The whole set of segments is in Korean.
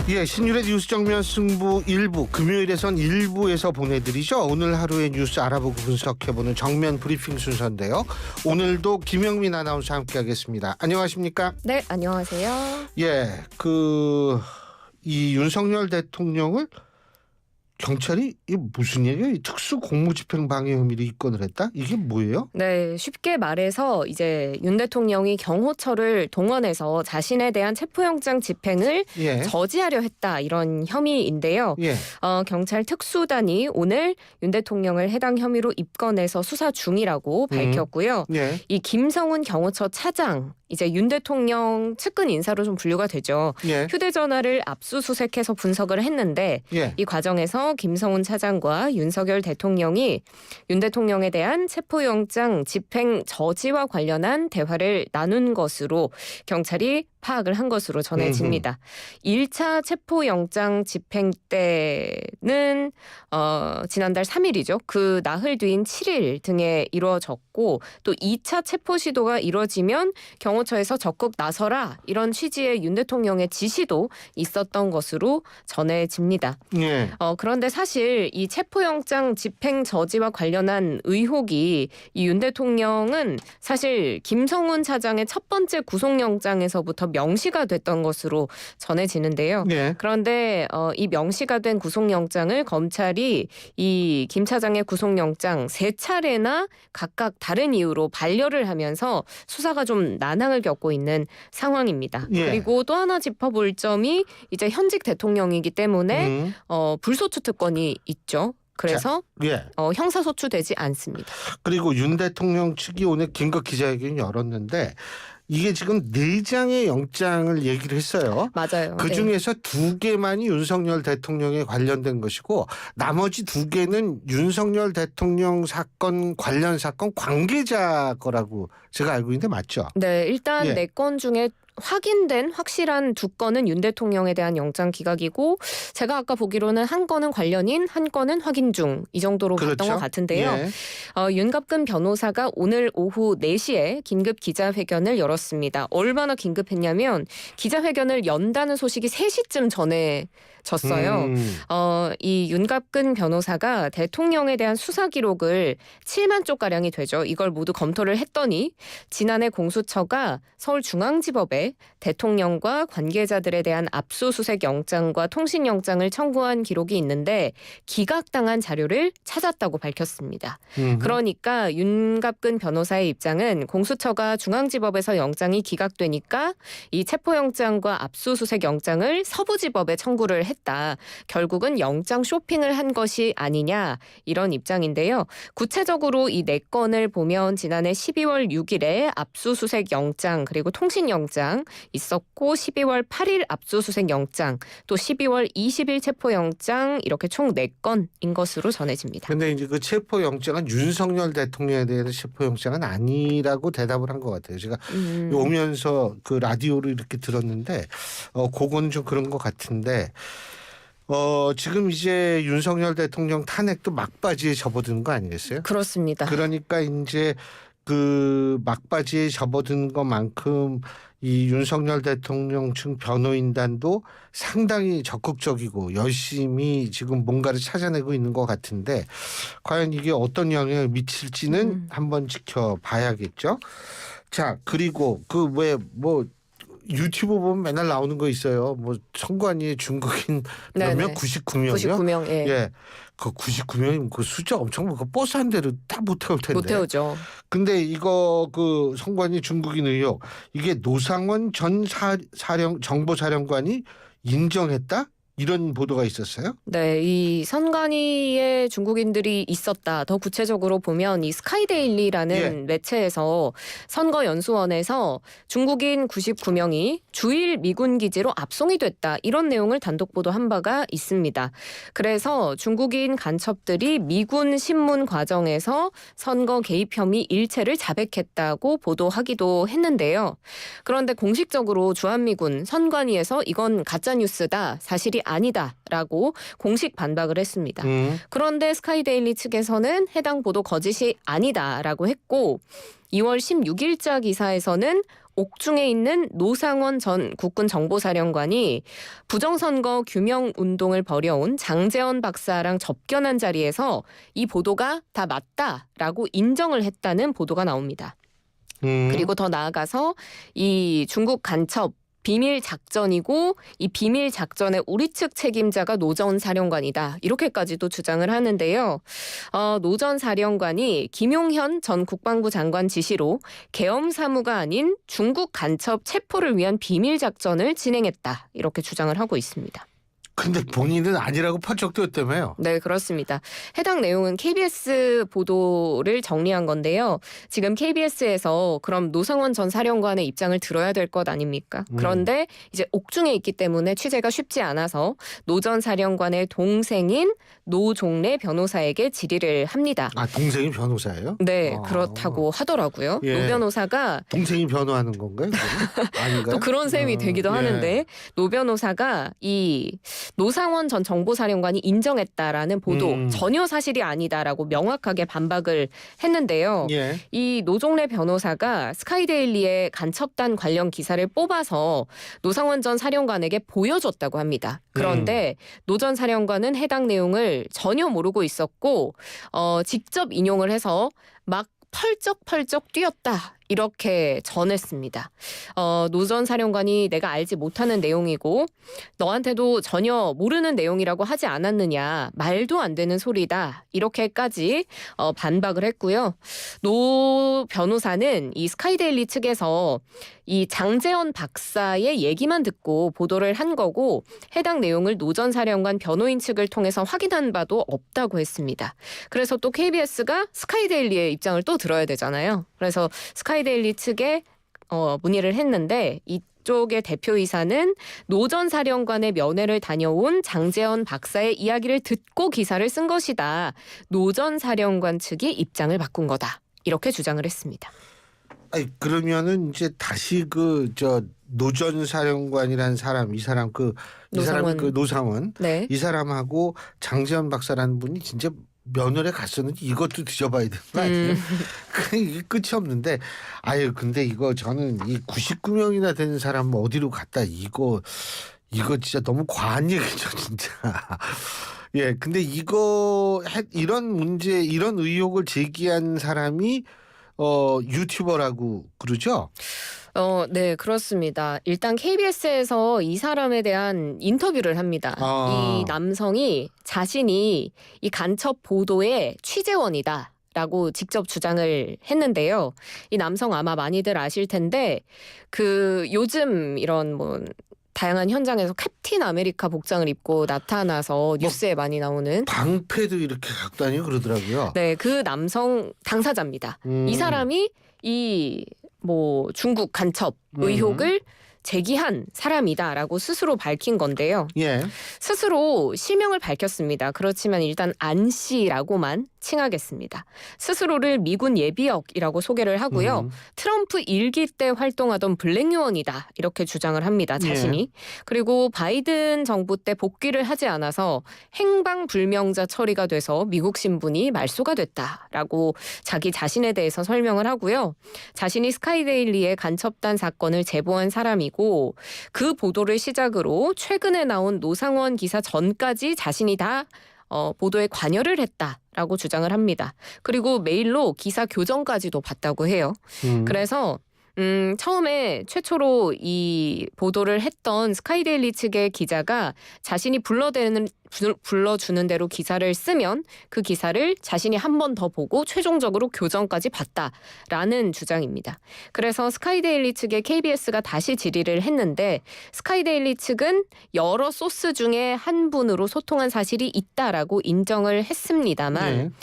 예, 신율의 뉴스 정면 승부 1부, 금요일에선 1부에서 보내드리죠. 오늘 하루의 뉴스 알아보고 분석해보는 정면 브리핑 순서인데요. 오늘도 김영민 아나운서 함께하겠습니다. 안녕하십니까? 네, 안녕하세요. 예, 이 윤석열 대통령을 경찰이 이게 무슨 얘기예요? 특수 공무집행 방해 혐의로 입건을 했다? 이게 뭐예요? 네, 쉽게 말해서 이제 윤 대통령이 경호처를 동원해서 자신에 대한 체포영장 집행을 예. 저지하려 했다 이런 혐의인데요. 예. 경찰 특수단이 오늘 윤 대통령을 해당 혐의로 입건해서 수사 중이라고 밝혔고요. 예. 이 김성훈 경호처 차장 이제 윤 대통령 측근 인사로 좀 분류가 되죠. 예. 휴대전화를 압수수색해서 분석을 했는데 예. 이 과정에서 김성훈 차장과 윤석열 대통령이 윤 대통령에 대한 체포영장 집행 저지와 관련한 대화를 나눈 것으로 경찰이 파악을 한 것으로 전해집니다. 1차 체포영장 집행 때는 지난달 3일이죠. 그 나흘 뒤인 7일 등에 이루어졌고 또 2차 체포 시도가 이루어지면 경호처에서 적극 나서라 이런 취지의 윤 대통령의 지시도 있었던 것으로 전해집니다. 예. 그런데 사실 이 체포영장 집행 저지와 관련한 의혹이 이 윤 대통령은 사실 김성훈 차장의 첫 번째 구속영장에서부터 명시가 됐던 것으로 전해지는데요. 예. 그런데 이 명시가 된 구속영장을 검찰이 이 김 차장의 구속영장 3차례나 각각 다른 이유로 반려를 하면서 수사가 좀 난항을 겪고 있는 상황입니다. 예. 그리고 또 하나 짚어볼 점이 이제 현직 대통령이기 때문에 불소추 특권이 있죠. 그래서 예. 형사소추되지 않습니다. 그리고 윤 대통령 측이 오늘 긴급 기자회견 열었는데 이게 지금 4장의 영장을 얘기를 했어요. 맞아요. 그중에서 2개만이 윤석열 대통령에 관련된 것이고 나머지 2개는 윤석열 대통령 사건 관련 사건 관계자 거라고 제가 알고 있는데 맞죠? 네, 일단 예. 4건 중에 확인된 확실한 2건은 윤 대통령에 대한 영장 기각이고 제가 아까 보기로는 한 건은 관련인 한 건은 확인 중 이 정도로 봤던 그렇죠. 것 같은데요. 예. 윤갑근 변호사가 오늘 오후 4시에 긴급 기자회견을 열었습니다. 얼마나 긴급했냐면 기자회견을 연다는 소식이 3시쯤 전해졌어요. 이 윤갑근 변호사가 대통령에 대한 수사 기록을 7만 쪽가량이 되죠. 이걸 모두 검토를 했더니 지난해 공수처가 서울중앙지법에 대통령과 관계자들에 대한 압수수색 영장과 통신영장을 청구한 기록이 있는데 기각당한 자료를 찾았다고 밝혔습니다. 그러니까 윤갑근 변호사의 입장은 공수처가 중앙지법에서 영장이 기각되니까 이 체포영장과 압수수색 영장을 서부지법에 청구를 했다. 결국은 영장 쇼핑을 한 것이 아니냐 이런 입장인데요. 구체적으로 이 4건을 보면 지난해 12월 6일에 압수수색 영장 그리고 통신영장 있었고 12월 8일 압수수색 영장 또 12월 20일 체포영장 이렇게 총 4건인 것으로 전해집니다. 근데 이제 그 체포영장은 윤석열 대통령에 대한 체포영장은 아니라고 대답을 한 것 같아요. 제가 오면서 그 라디오를 이렇게 들었는데 그거는 좀 그런 것 같은데 지금 이제 윤석열 대통령 탄핵도 막바지에 접어드는 거 아니겠어요? 그렇습니다. 그러니까 이제 그 막바지에 접어든 것만큼 이 윤석열 대통령 측 변호인단도 상당히 적극적이고 열심히 지금 뭔가를 찾아내고 있는 것 같은데 과연 이게 어떤 영향을 미칠지는 한번 지켜봐야겠죠. 자, 그리고 그 왜 뭐 유튜브 보면 맨날 나오는 거 있어요. 뭐 선관위의 중국인 몇 명? 99명이요? 99명. 예. 예. 그 99명이면 그 숫자 엄청 그 버스 한 대로 다 못 태울 텐데. 못 태우죠. 근데 이거 그 선관위 중국인 의혹 이게 노상원 전 정보사령관이 인정했다? 이런 보도가 있었어요? 네, 이 선관위에 중국인들이 있었다. 더 구체적으로 보면 이 스카이데일리라는 예. 매체에서 선거연수원에서 중국인 99명이 주일 미군 기지로 압송이 됐다. 이런 내용을 단독 보도한 바가 있습니다. 그래서 중국인 간첩들이 미군 신문 과정에서 선거 개입 혐의 일체를 자백했다고 보도하기도 했는데요. 그런데 공식적으로 주한미군 선관위에서 이건 가짜뉴스다. 사실이 아니다라고 공식 반박을 했습니다. 그런데 스카이데일리 측에서는 해당 보도 거짓이 아니다라고 했고 2월 16일자 기사에서는 옥중에 있는 노상원 전 국군 정보사령관이 부정선거 규명 운동을 벌여온 장제원 박사랑 접견한 자리에서 이 보도가 다 맞다라고 인정을 했다는 보도가 나옵니다. 그리고 더 나아가서 이 중국 간첩 비밀 작전이고 이 비밀 작전의 우리 측 책임자가 노 전 사령관이다. 이렇게까지도 주장을 하는데요. 노 전 사령관이 김용현 전 국방부 장관 지시로 계엄 사무가 아닌 중국 간첩 체포를 위한 비밀 작전을 진행했다. 이렇게 주장을 하고 있습니다. 근데 본인은 아니라고 펄쩍뛰었다며요. 네, 그렇습니다. 해당 내용은 KBS 보도를 정리한 건데요. 지금 KBS에서 그럼 노상원 전 사령관의 입장을 들어야 될 것 아닙니까? 그런데 이제 옥중에 있기 때문에 취재가 쉽지 않아서 노 전 사령관의 동생인 노종래 변호사에게 질의를 합니다. 아, 동생이 변호사예요? 네, 그렇다고 하더라고요. 예. 노 변호사가 동생이 변호하는 건가요? 아닌가요? 또 그런 셈이 되기도 예. 하는데 노 변호사가 이 노상원 전 정보사령관이 인정했다라는 보도 전혀 사실이 아니다라고 명확하게 반박을 했는데요. 예. 이 노종래 변호사가 스카이데일리의 간첩단 관련 기사를 뽑아서 노상원 전 사령관에게 보여줬다고 합니다. 그런데 노 전 사령관은 해당 내용을 전혀 모르고 있었고 직접 인용을 해서 막 펄쩍펄쩍 뛰었다. 이렇게 전했습니다. 노 전 사령관이 내가 알지 못하는 내용이고 너한테도 전혀 모르는 내용이라고 하지 않았느냐. 말도 안 되는 소리다. 이렇게까지 반박을 했고요. 노 변호사는 이 스카이데일리 측에서 이 장제원 박사의 얘기만 듣고 보도를 한 거고 해당 내용을 노 전 사령관 변호인 측을 통해서 확인한 바도 없다고 했습니다. 그래서 또 KBS가 스카이데일리의 입장을 또 들어야 되잖아요. 그래서 스카이데일리 측에 문의를 했는데 이쪽의 대표이사는 노 전 사령관의 면회를 다녀온 장제원 박사의 이야기를 듣고 기사를 쓴 것이다. 노 전 사령관 측이 입장을 바꾼 거다. 이렇게 주장을 했습니다. 아니, 그러면은 이제 다시 노 전 사령관이라는 사람, 이 사람이 노상원, 네. 이 사람하고 장재현 박사라는 분이 진짜 면회를 갔었는지 이것도 뒤져봐야 되는 거 아니에요? 이게 끝이 없는데, 근데 이거 저는 이 99명이나 되는 사람 어디로 갔다 이거 진짜 너무 과한 얘기죠, 진짜. 예, 근데 이런 문제, 이런 의혹을 제기한 사람이 유튜버라고 그러죠? 네, 그렇습니다. 일단 KBS에서 이 사람에 대한 인터뷰를 합니다. 이 남성이 자신이 이 간첩 보도의 취재원이다. 라고 직접 주장을 했는데요. 이 남성 아마 많이들 아실 텐데 요즘 이런 다양한 현장에서 캡틴 아메리카 복장을 입고 나타나서 뉴스에 많이 나오는 방패도 이렇게 갖고 다니고 그러더라고요. 네, 그 남성 당사자입니다. 이 사람이 중국 간첩 의혹을 제기한 사람이다라고 스스로 밝힌 건데요. 예. 스스로 실명을 밝혔습니다. 그렇지만 일단 안 씨라고만 칭하겠습니다. 스스로를 미군 예비역이라고 소개를 하고요. 트럼프 일기 때 활동하던 블랙 요원이다 이렇게 주장을 합니다. 자신이. 예. 그리고 바이든 정부 때 복귀를 하지 않아서 행방불명자 처리가 돼서 미국 신분이 말소가 됐다라고 자기 자신에 대해서 설명을 하고요. 자신이 스카이데일리의 간첩단 사건을 제보한 사람이고 그 보도를 시작으로 최근에 나온 노상원 기사 전까지 자신이 다 보도에 관여를 했다라고 주장을 합니다. 그리고 메일로 기사 교정까지도 받다고 해요. 그래서 처음에 최초로 이 보도를 했던 스카이데일리 측의 기자가 자신이 불러주는 대로 기사를 쓰면 그 기사를 자신이 한 번 더 보고 최종적으로 교정까지 봤다라는 주장입니다. 그래서 스카이데일리 측에 KBS가 다시 질의를 했는데 스카이데일리 측은 여러 소스 중에 한 분으로 소통한 사실이 있다라고 인정을 했습니다만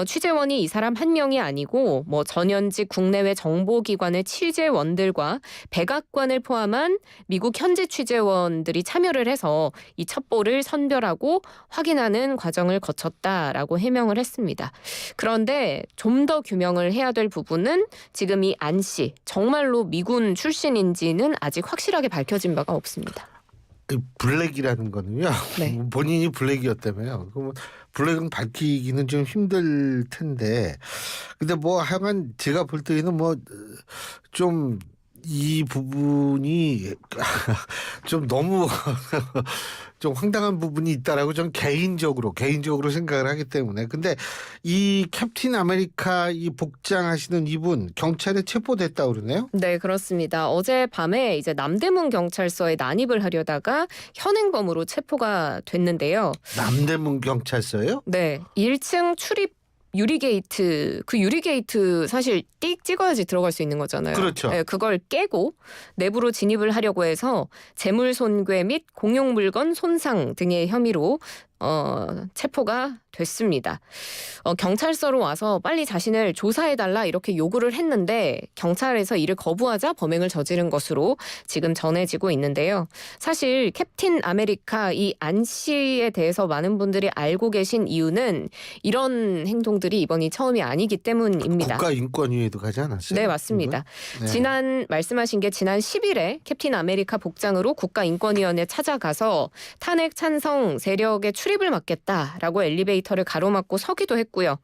취재원이 이 사람 한 명이 아니고 전현직 국내외 정보기관의 취재원들과 백악관을 포함한 미국 현지 취재원들이 참여를 해서 이 첩보를 선별하고 확인하는 과정을 거쳤다라고 해명을 했습니다. 그런데 좀 더 규명을 해야 될 부분은 지금 이 안 씨 정말로 미군 출신인지는 아직 확실하게 밝혀진 바가 없습니다. 블랙이라는 거는요. 네. 본인이 블랙이었다며요. 그러면 블랙은 밝히기는 좀 힘들 텐데. 근데 하여간 제가 볼 때에는 좀 이 부분이 좀 너무 좀 황당한 부분이 있다라고 저는 개인적으로 생각을 하기 때문에. 근데 이 캡틴 아메리카 이 복장하시는 이분 경찰에 체포됐다고 그러네요. 네, 그렇습니다. 어젯밤에 이제 남대문 경찰서에 난입을 하려다가 현행범으로 체포가 됐는데요. 남대문 경찰서예요? 네, 1층 출입 유리게이트, 그 유리게이트 사실 띡 찍어야지 들어갈 수 있는 거잖아요. 그렇죠. 네, 그걸 깨고 내부로 진입을 하려고 해서 재물 손괴 및 공용 물건 손상 등의 혐의로 체포가 됐습니다. 경찰서로 와서 빨리 자신을 조사해달라 이렇게 요구를 했는데 경찰에서 이를 거부하자 범행을 저지른 것으로 지금 전해지고 있는데요. 사실 캡틴 아메리카 이 안 씨에 대해서 많은 분들이 알고 계신 이유는 이런 행동들이 이번이 처음이 아니기 때문입니다. 국가인권위에도 가지 않았어요? 네, 맞습니다. 네. 말씀하신 게 지난 10일에 캡틴 아메리카 복장으로 국가인권위원회에 찾아가서 탄핵 찬성 세력의 출입을 막겠다라고 엘리베이터를 가로막고 서기도 했고요.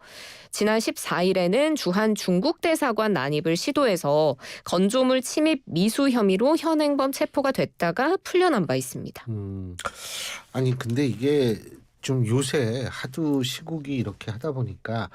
지난 14일에는 주한 중국 대사관 난입을 시도해서 건조물 침입 미수 혐의로 현행범 체포가 됐다가 풀려난 바 있습니다. 아니 근데 이게 좀 요새 하도 시국이 이렇게 하다 보니까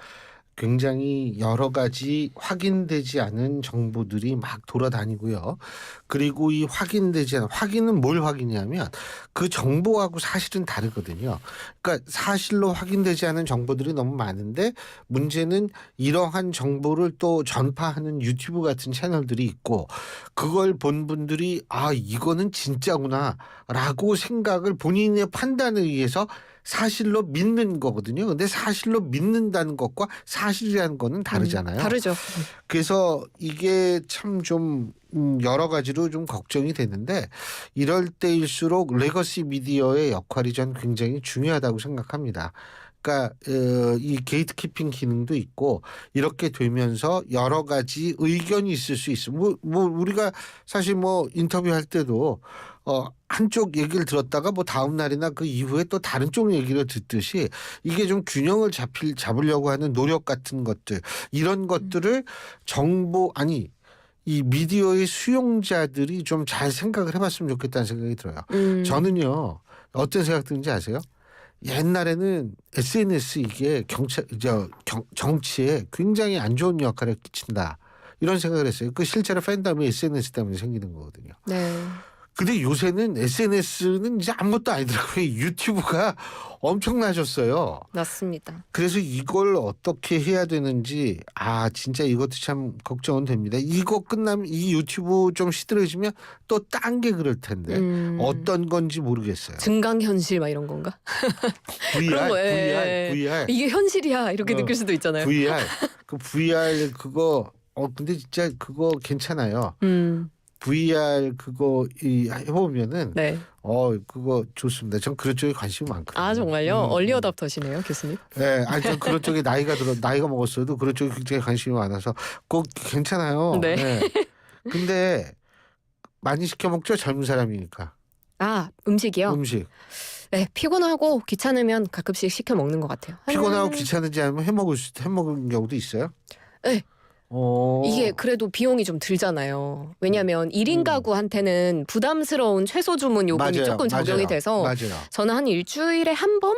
굉장히 여러 가지 확인되지 않은 정보들이 막 돌아다니고요. 그리고 이 확인은 뭘 확인이냐면 그 정보하고 사실은 다르거든요. 그러니까 사실로 확인되지 않은 정보들이 너무 많은데 문제는 이러한 정보를 또 전파하는 유튜브 같은 채널들이 있고 그걸 본 분들이 아 이거는 진짜구나라고 생각을 본인의 판단에 의해서 사실로 믿는 거거든요. 근데 사실로 믿는다는 것과 사실이라는 거는 다르잖아요. 다르죠. 그래서 이게 참 좀 여러 가지로 좀 걱정이 되는데 이럴 때일수록 레거시 미디어의 역할이 전 굉장히 중요하다고 생각합니다. 그러니까 이 게이트키핑 기능도 있고 이렇게 되면서 여러 가지 의견이 있을 수 있어. 뭐 우리가 사실 뭐 인터뷰할 때도 한쪽 얘기를 들었다가 뭐 다음 날이나 그 이후에 또 다른 쪽 얘기를 듣듯이 이게 좀 균형을 잡으려고 하는 노력 같은 것들 이런 것들을 이 미디어의 수용자들이 좀 잘 생각을 해봤으면 좋겠다는 생각이 들어요. 저는요 어떤 생각 드는지 아세요? 옛날에는 SNS 이게 정치에 굉장히 안 좋은 역할을 끼친다 이런 생각을 했어요. 그 실제로 팬덤이 SNS 때문에 생기는 거거든요. 네. 근데 요새는 SNS는 이제 아무것도 아니더라고요. 유튜브가 엄청나졌어요. 맞습니다. 그래서 이걸 어떻게 해야 되는지 진짜 이것도 참 걱정은 됩니다. 이거 끝나면 이 유튜브 좀 시들해지면 또 딴 게 그럴 텐데 어떤 건지 모르겠어요. 증강현실 막 이런 건가? VR, VR. 이게 현실이야 이렇게 느낄 수도 있잖아요. VR 그거 근데 진짜 그거 괜찮아요. VR 그거 해보면은 네. 그거 좋습니다. 전 그런 쪽에 관심이 많거든요. 아 정말요? 얼리 어답터시네요, 교수님. 네, 전 그런 쪽에 나이가 먹었어도 그런 쪽에 굉장히 관심이 많아서 꼭 괜찮아요. 네. 네. 근데 많이 시켜 먹죠 젊은 사람이니까. 음식이요? 음식. 네, 피곤하고 귀찮으면 가끔씩 시켜 먹는 것 같아요. 피곤하고 귀찮은지 않으면 해 먹는 경우도 있어요? 네. 이게 그래도 비용이 좀 들잖아요. 왜냐하면 1인 가구한테는 부담스러운 최소 주문 요금이 조금 적용이 돼서 저는 한 일주일에 한 번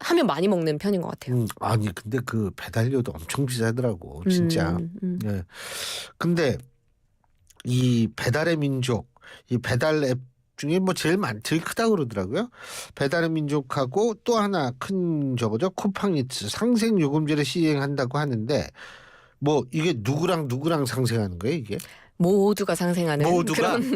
하면 많이 먹는 편인 것 같아요. 아니 근데 그 배달료도 엄청 비싸더라고 진짜. 네. 근데 이 배달의 민족 이 배달 앱 중에 뭐 제일 크다고 그러더라고요. 배달의 민족하고 또 하나 큰 저거죠. 쿠팡이츠 상생 요금제를 시행한다고 하는데 뭐 이게 누구랑 상생하는 거예요 이게? 모두가 상생하는 그런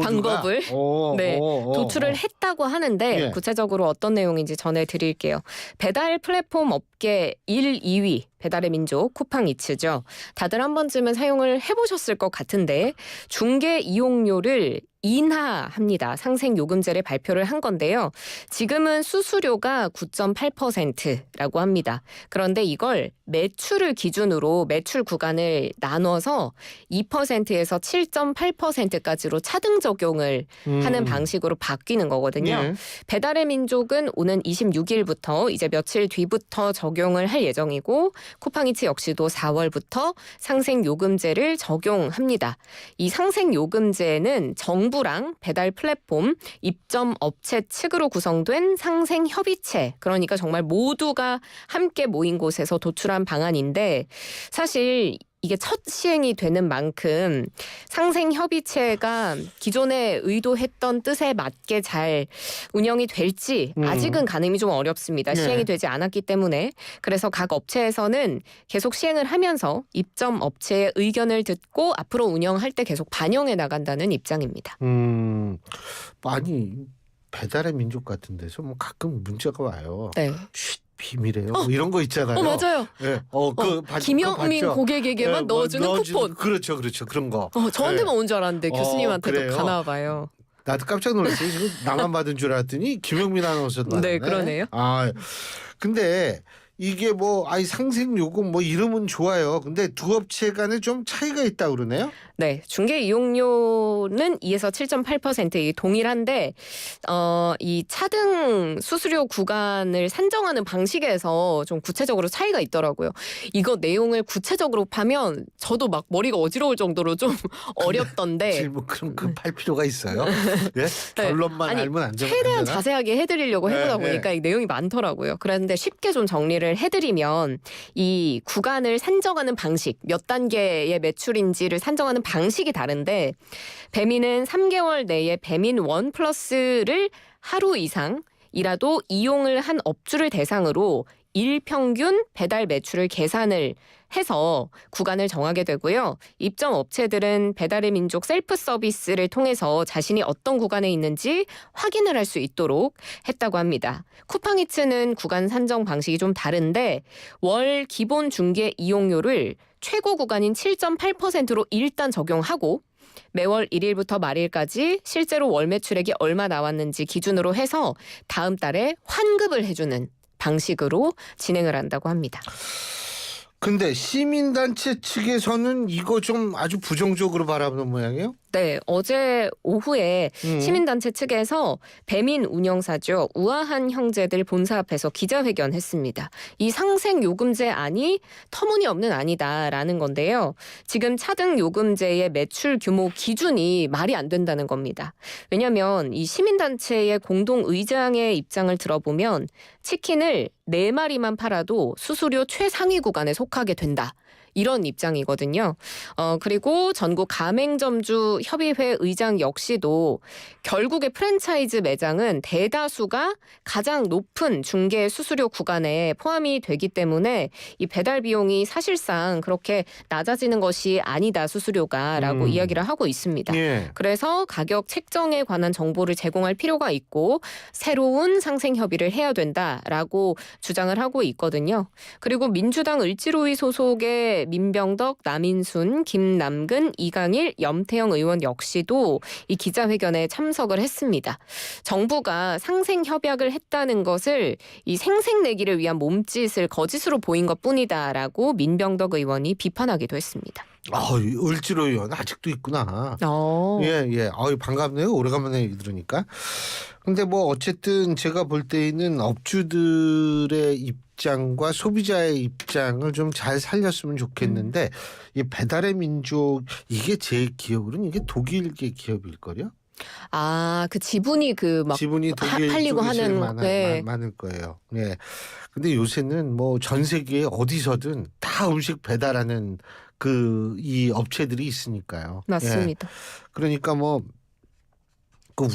방법을 도출을 했다고 하는데 구체적으로 어떤 내용인지 전해드릴게요. 배달 플랫폼 업계 1, 2위 배달의 민족 쿠팡이츠죠. 다들 한 번쯤은 사용을 해보셨을 것 같은데 중개 이용료를 인하합니다. 상생요금제를 발표를 한 건데요. 지금은 수수료가 9.8%라고 합니다. 그런데 이걸 매출을 기준으로 매출 구간을 나눠서 2%에서 7.8%까지로 차등 적용을 하는 방식으로 바뀌는 거거든요. 배달의 민족은 오는 26일부터 이제 며칠 뒤부터 적용을 할 예정이고 쿠팡이츠 역시도 4월부터 상생요금제를 적용합니다. 이 상생요금제는 정부랑 배달 플랫폼, 입점 업체 측으로 구성된 상생협의체, 그러니까 정말 모두가 함께 모인 곳에서 도출한 방안인데 사실 이게 첫 시행이 되는 만큼 상생협의체가 기존에 의도했던 뜻에 맞게 잘 운영이 될지 아직은 가늠이 좀 어렵습니다. 네. 시행이 되지 않았기 때문에. 그래서 각 업체에서는 계속 시행을 하면서 입점 업체의 의견을 듣고 앞으로 운영할 때 계속 반영해 나간다는 입장입니다. 아니 배달의 민족 같은 데서 뭐 가끔 문자가 와요. 네. 쉿, 비밀이에요. 뭐 이런 거 있잖아요. 맞아요. 예. 김영민 봤죠? 고객에게만 예, 뭐 넣어주는 쿠폰. 그렇죠. 그런 거. 저한테만 온 줄 알았는데 교수님한테도 그래요? 가나 봐요. 나도 깜짝 놀랐어요. 지금 나만 받은 줄 알았더니 김영민 아나운서도 받았네. 네, 그러네요. 근데 이게 뭐 상생요금 뭐 이름은 좋아요. 근데 두 업체 간에 좀 차이가 있다 그러네요. 네, 중개 이용료는 2에서 7.8% 동일한데 이 차등 수수료 구간을 산정하는 방식에서 좀 구체적으로 차이가 있더라고요. 이거 내용을 구체적으로 파면 저도 막 머리가 어지러울 정도로 좀 어렵던데. 지금 뭐 그럼 급할 필요가 있어요? 예? 결론만 아니, 알면 안 되나? 최대한 자세하게 해드리려고 해보다 네, 보니까 이 내용이 많더라고요. 그런데 쉽게 좀 정리를 해드리면 이 구간을 산정하는 방식, 몇 단계의 매출인지를 산정하는 방식이 다른데 배민은 3개월 내에 배민 1 플러스를 하루 이상이라도 이용을 한 업주를 대상으로 일평균 배달 매출을 계산을 해서 구간을 정하게 되고요. 입점 업체들은 배달의 민족 셀프 서비스를 통해서 자신이 어떤 구간에 있는지 확인을 할 수 있도록 했다고 합니다. 쿠팡이츠는 구간 산정 방식이 좀 다른데 월 기본 중개 이용료를 최고 구간인 7.8%로 일단 적용하고 매월 1일부터 말일까지 실제로 월 매출액이 얼마 나왔는지 기준으로 해서 다음 달에 환급을 해주는 방식으로 진행을 한다고 합니다. 근데 시민단체 측에서는 이거 좀 아주 부정적으로 바라보는 모양이에요? 네, 어제 오후에 시민단체 측에서 배민 운영사죠. 우아한 형제들 본사 앞에서 기자회견했습니다. 이 상생요금제안이 터무니없는 안이다라는 건데요. 지금 차등요금제의 매출 규모 기준이 말이 안 된다는 겁니다. 왜냐하면 이 시민단체의 공동의장의 입장을 들어보면 치킨을 4마리만 팔아도 수수료 최상위 구간에 속하게 된다. 이런 입장이거든요. 그리고 전국 가맹점주 협의회 의장 역시도 결국에 프랜차이즈 매장은 대다수가 가장 높은 중개 수수료 구간에 포함이 되기 때문에 이 배달 비용이 사실상 그렇게 낮아지는 것이 아니다 수수료가라고 이야기를 하고 있습니다. 예. 그래서 가격 책정에 관한 정보를 제공할 필요가 있고 새로운 상생 협의를 해야 된다라고 주장을 하고 있거든요. 그리고 민주당 을지로위 소속의 민병덕, 남인순, 김남근, 이강일, 염태영 의원 역시도 이 기자회견에 참석을 했습니다. 정부가 상생 협약을 했다는 것을 이 생색내기를 위한 몸짓을 거짓으로 보인 것뿐이다라고 민병덕 의원이 비판하기도 했습니다. 을지로 의원 아직도 있구나. 어. 예. 반갑네요. 오래간만에 들으니까. 근데 뭐 어쨌든 제가 볼 때에는 업주들의 입장과 소비자의 입장을 좀 잘 살렸으면 좋겠는데 이 배달의 민족 이게 제 기억으로는 이게 독일계 기업일걸요? 그 지분이 지분이 독일 팔리고 쪽이 제일 하는 네. 많을 거예요. 예. 근데 요새는 뭐 전 세계에 어디서든 다 음식 배달하는 이 업체들이 있으니까요. 맞습니다. 예. 그러니까 뭐 그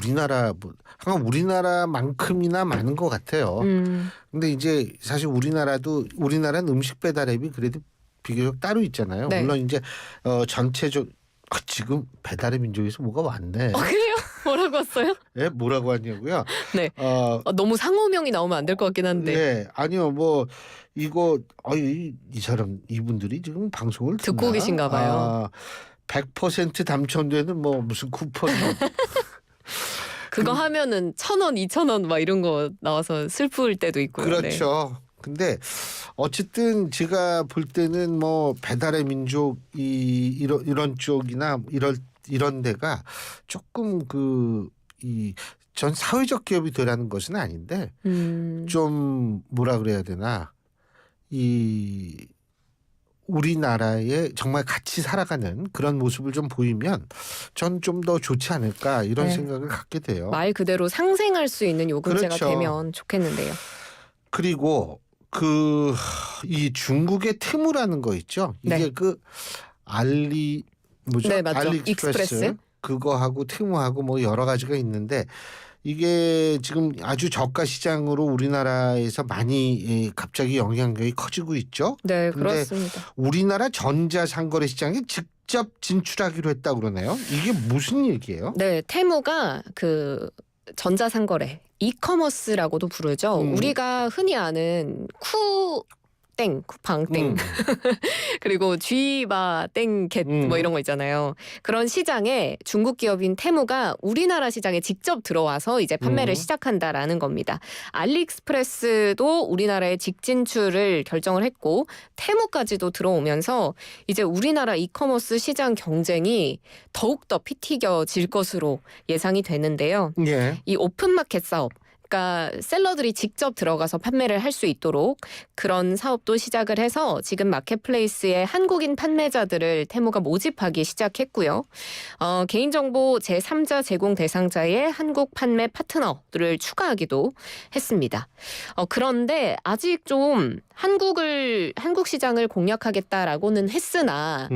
우리나라만큼이나 많은 것 같아요. 근데 이제 사실 우리나라는 음식 배달 앱이 그래도 비교적 따로 있잖아요. 네. 물론 이제 전체적 지금 배달의 민족에서 뭐가 왔네. 그래요? 뭐라고 왔어요? 예, 뭐라고 하냐고요? 네. 너무 상호명이 나오면 안 될 것 같긴 한데. 네, 아니요, 뭐 이거 이 사람 이분들이 지금 방송을 듣고 계신가 봐요. 100% 당첨되는 뭐 무슨 쿠폰. 그거 하면은 1,000원, 2,000원 막 이런 거 나와서 슬플 때도 있고요. 그렇죠. 근데 어쨌든 제가 볼 때는 뭐 배달의 민족 이런 쪽이나 이런 데가 조금 전 사회적 기업이 되라는 것은 아닌데 좀 뭐라 그래야 되나 우리나라에 정말 같이 살아가는 그런 모습을 좀 보이면 전 좀 더 좋지 않을까 이런 네. 생각을 갖게 돼요. 말 그대로 상생할 수 있는 요금제가 그렇죠. 되면 좋겠는데요. 그리고 이 중국의 테무라는 거 있죠. 이게 네. 그 뭐죠? 네, 맞죠. 알리익스프레스 익스프레스. 그거하고 테무하고 뭐 여러 가지가 있는데 이게 지금 아주 저가 시장으로 우리나라에서 많이 갑자기 영향력이 커지고 있죠. 네, 근데 그렇습니다. 우리나라 전자상거래 시장에 직접 진출하기로 했다고 그러네요. 이게 무슨 얘기예요? 네, 테무가 그 전자상거래, 이커머스라고도 부르죠. 우리가 흔히 아는 쿠팡땡, 그리고 쥐바땡겟 뭐 이런 거 있잖아요. 그런 시장에 중국 기업인 테무가 우리나라 시장에 직접 들어와서 이제 판매를 시작한다라는 겁니다. 알리익스프레스도 우리나라에 직진출을 결정을 했고 테무까지도 들어오면서 이제 우리나라 이커머스 시장 경쟁이 더욱더 피튀겨질 것으로 예상이 되는데요. 예. 이 오픈마켓 사업, 그러니까 셀러들이 직접 들어가서 판매를 할 수 있도록 그런 사업도 시작을 해서 지금 마켓플레이스에 한국인 판매자들을 테무가 모집하기 시작했고요. 개인정보 제3자 제공 대상자의 한국 판매 파트너들을 추가하기도 했습니다. 그런데 아직 좀 한국 시장을 공략하겠다라고는 했으나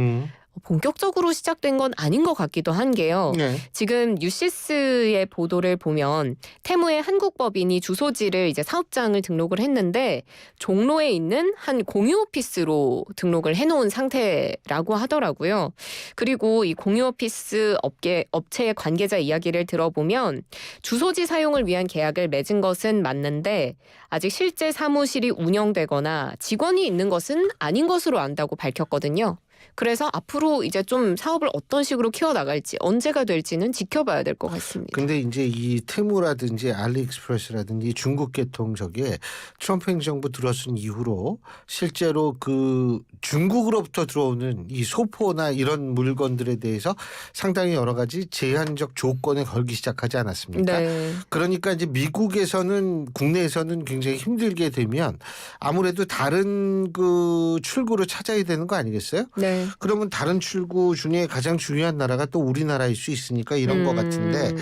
본격적으로 시작된 건 아닌 것 같기도 한 게요. 네. 지금 뉴시스의 보도를 보면 테무의 한국 법인이 주소지를 이제 사업장을 등록을 했는데 종로에 있는 한 공유 오피스로 등록을 해놓은 상태라고 하더라고요. 그리고 이 공유 오피스 업체의 관계자 이야기를 들어보면 주소지 사용을 위한 계약을 맺은 것은 맞는데 아직 실제 사무실이 운영되거나 직원이 있는 것은 아닌 것으로 안다고 밝혔거든요. 그래서 앞으로 이제 좀 사업을 어떤 식으로 키워나갈지 언제가 될지는 지켜봐야 될 것 같습니다. 근데 이제 이 테무라든지 알리익스프레스라든지 중국 계통 저게 트럼프 행정부 들어선 이후로 실제로 그 중국으로부터 들어오는 이 소포나 이런 물건들에 대해서 상당히 여러 가지 제한적 조건을 걸기 시작하지 않았습니까? 네. 그러니까 이제 국내에서는 굉장히 힘들게 되면 아무래도 다른 그 출구를 찾아야 되는 거 아니겠어요? 네. 그러면 다른 출구 중에 가장 중요한 나라가 또 우리나라일 수 있으니까 이런 것 같은데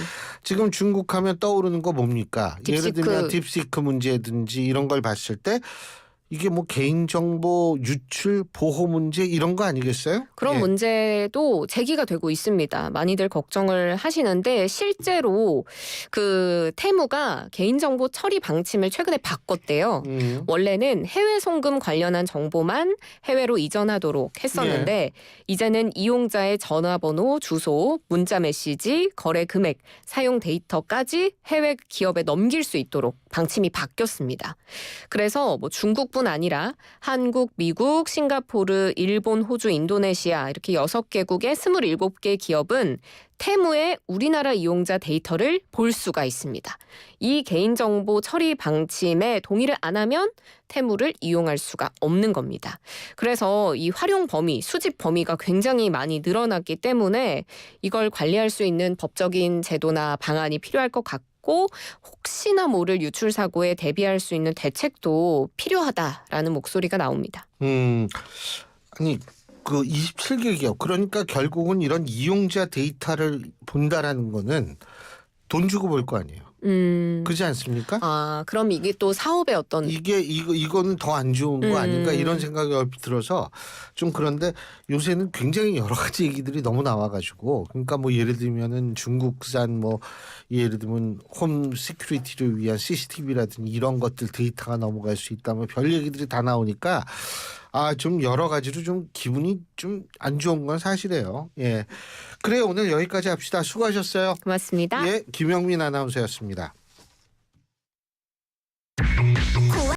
지금 중국 하면 떠오르는 거 뭡니까? 예를 딥시크. 들면 딥시크 문제든지 이런 걸 봤을 때 이게 뭐 개인정보 유출 보호 문제 이런 거 아니겠어요? 그런 예. 문제도 제기가 되고 있습니다. 많이들 걱정을 하시는데 실제로 그 테무가 개인정보 처리 방침을 최근에 바꿨대요. 원래는 해외 송금 관련한 정보만 해외로 이전하도록 했었는데 이제는 이용자의 전화번호, 주소, 문자 메시지, 거래 금액, 사용 데이터까지 해외 기업에 넘길 수 있도록 방침이 바뀌었습니다. 그래서 뭐 중국뿐 아니라 한국, 미국, 싱가포르, 일본, 호주, 인도네시아 이렇게 6개국의 27개 기업은 테무의 우리나라 이용자 데이터를 볼 수가 있습니다. 이 개인정보 처리 방침에 동의를 안 하면 테무를 이용할 수가 없는 겁니다. 그래서 이 활용 범위, 수집 범위가 굉장히 많이 늘어났기 때문에 이걸 관리할 수 있는 법적인 제도나 방안이 필요할 것 같고 혹시나 모를 유출 사고에 대비할 수 있는 대책도 필요하다라는 목소리가 나옵니다. 아니 그 27개 기업 그러니까 결국은 이런 이용자 데이터를 본다라는 거는 돈 주고 볼 거 아니에요. 그렇지 않습니까? 아, 그럼 이게 또 사업의 어떤 이거는 더 안 좋은 거 아닌가 이런 생각이 얼핏 들어서 좀 그런데 요새는 굉장히 여러 가지 얘기들이 너무 나와가지고 그러니까 뭐 예를 들면은 중국산 뭐 예를 들면 홈 시큐리티를 위한 CCTV라든지 이런 것들 데이터가 넘어갈 수 있다 뭐 별 얘기들이 다 나오니까 좀 여러 가지로 좀 기분이 좀 안 좋은 건 사실이에요. 예. 그래 오늘 여기까지 합시다. 수고하셨어요. 고맙습니다. 예, 김영민 아나운서였습니다.